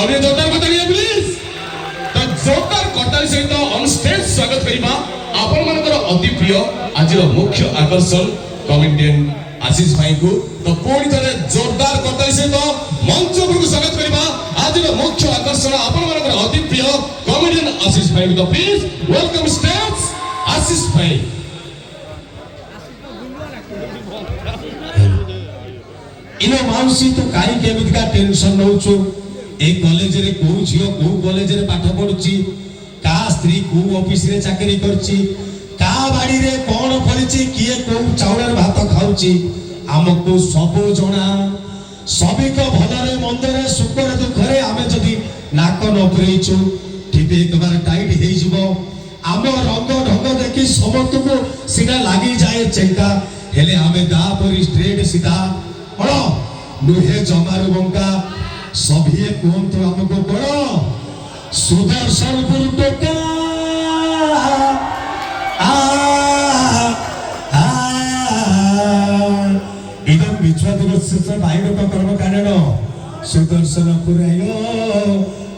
आउरे जोरदार बताइए प्लीज। तो जोरदार कटाई सहित ऑन स्टेज स्वागत करिबा आपण मानकर अति प्रिय आज मुख्य आकर्षण कॉमेडियन आशीष भाई को। तो कोडी थरे जोरदार कटाई सहित मंच पर स्वागत करिबा आज मुख्य आकर्षण आपण मानकर अति प्रिय कॉमेडियन आशीष भाई को। तो प्लीज वेलकम स्टेज आशीष भाई। इनो माउसी तो काई केमिति का टेंशन नउचो ए कॉलेज रे को झियो को कॉलेज रे पाठ पढुची का स्त्री को ऑफिस रे चाकरी करची का बाड़ी रे कोन फलिची किए को चाउलर भात खाउची हमको सब जणा सभी को भलरे मंदरे सुखरे दुखरे आमे जदी नाक न पुरेइछु ठीक एक बार टाइट हेइ जिवो आम रंग ढंग देखि समस्त को सीधा लागी जाए चेंका हेले आमे दा परि स्ट्रेट सीधा बड़ो नुहे जमारु बंका सभी कोंतो हमको बड़ो सुदर्शनपुर टोका इदम बिचवा दिवस भाई लोक कर्म कारण सुदर्शनपुर आयो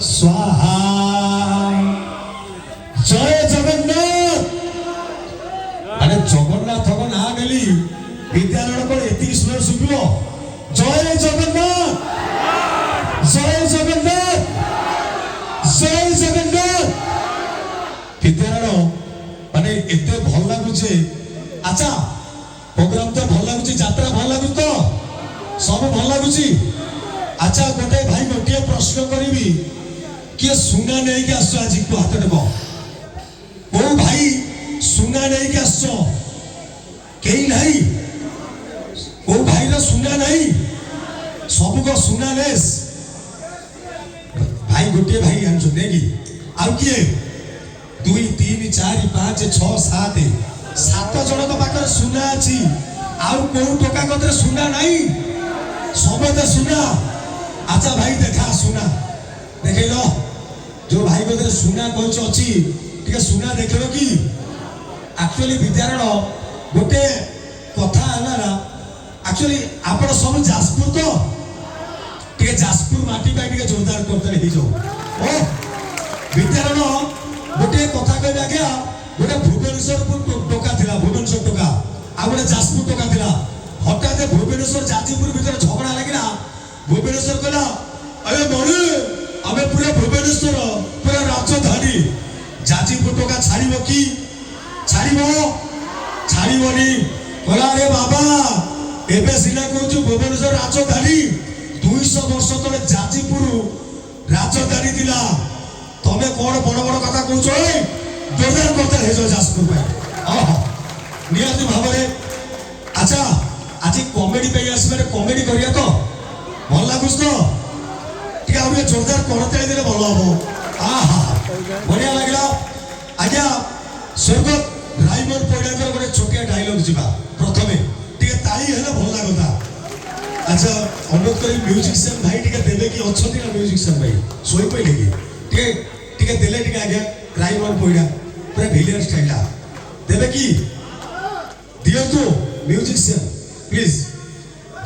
स्वाहा जय जगन्नाथ। अरे जगन्नाथ को ना नेली विद्यालय को एति सुंदर सुबिलो जय जगन्नाथ जय जगन्नाथ जय जगन्नाथ। विद्यालय माने एते भल लागुचे। अच्छा प्रोग्राम तो भल लागुची यात्रा भल लागु तो सब भल लागुची। अच्छा गोटे भाई गोटे प्रश्न करिवि के सुना नै के आसो आज को हाथ देबो ओ भाई सुना नै के आसो केई नहीं ओ भाई रा सुना नहीं सब को सुना लेस भाई गोटे भाई आनछो नेगी आउ किए 2 3 4 5 6 7 7 जण को पाकर सुना अछि आउ को टोका कतरे सुना नहीं सबते सुना। अच्छा भाई देखा सुना देखैलो जो भाई कतरे सुना कहछ अछि ठीक सुना देखलो कि एक्चुअली विद्यारण गोटे कथा हला एक्चुअली आपण सब जाजपुर तो ठीक जाजपुर माटी पाई ठीक जोरदार करते हे जो ओ विद्यारण गोटे कथा कह आज्ञा गोटे भुवनेश्वर टोका थिला भुवनेश्वर टोका आ गोटे जाजपुर टोका थिला हठात भुवनेश्वर जाजपुर भीतर झगड़ा लागिला भुवनेश्वर कहला अरे मरे आमे पूरा भुवनेश्वर पूरा राजधानी जाजपुर टोका छाड़िबो कि छाड़िबोनी कहला रे बाबा एबे सिना कहछु भुवनेश्वर राजधानी 200 वर्ष तले जाजपुर राजधानी दिला तमे कोन बड़ बड़ कथा कहছো ए जोरदार करते हे जो जाजपुर भाई आहा नियाती भाबरे। अच्छा आज कॉमेडी पे आसबे कॉमेडी करिया तो भल लागुस तो ठीक आ जोरदार करते दिले भल हो आहा बढ़िया लागला। आज्ञा स्वर्गत राइमर पड़ाकर गोटे छोटिया डायलॉग जिबा प्रथमे ठीक ताली हेला भल लागता। अच्छा अनुरोध करी म्यूजिशियन भाई ठीक देबे कि अछती ना म्यूजिशियन भाई सोई पइले कि ठीक ठीक देले ठीक आज्ञा राइमर पड़ा पूरा विलियन स्टाइल देबे कि दियो तो म्यूजिशियन प्लीज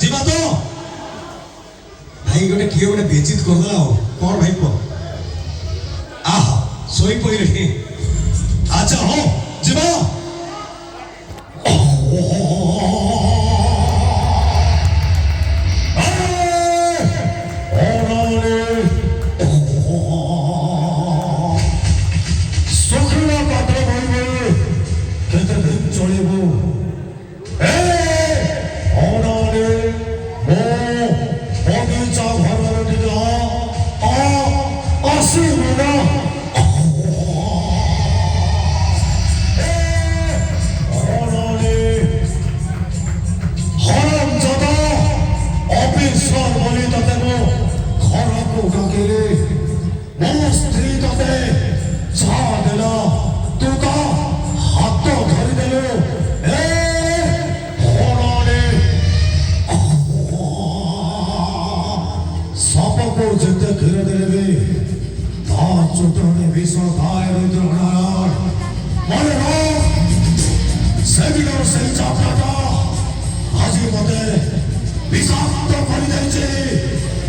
जिबा तो भाई गोटे किए गोटे बेचित कर दला कौन भाई को आहा सोई पइले। अच्छा हो जिबा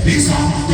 বিষাক্ত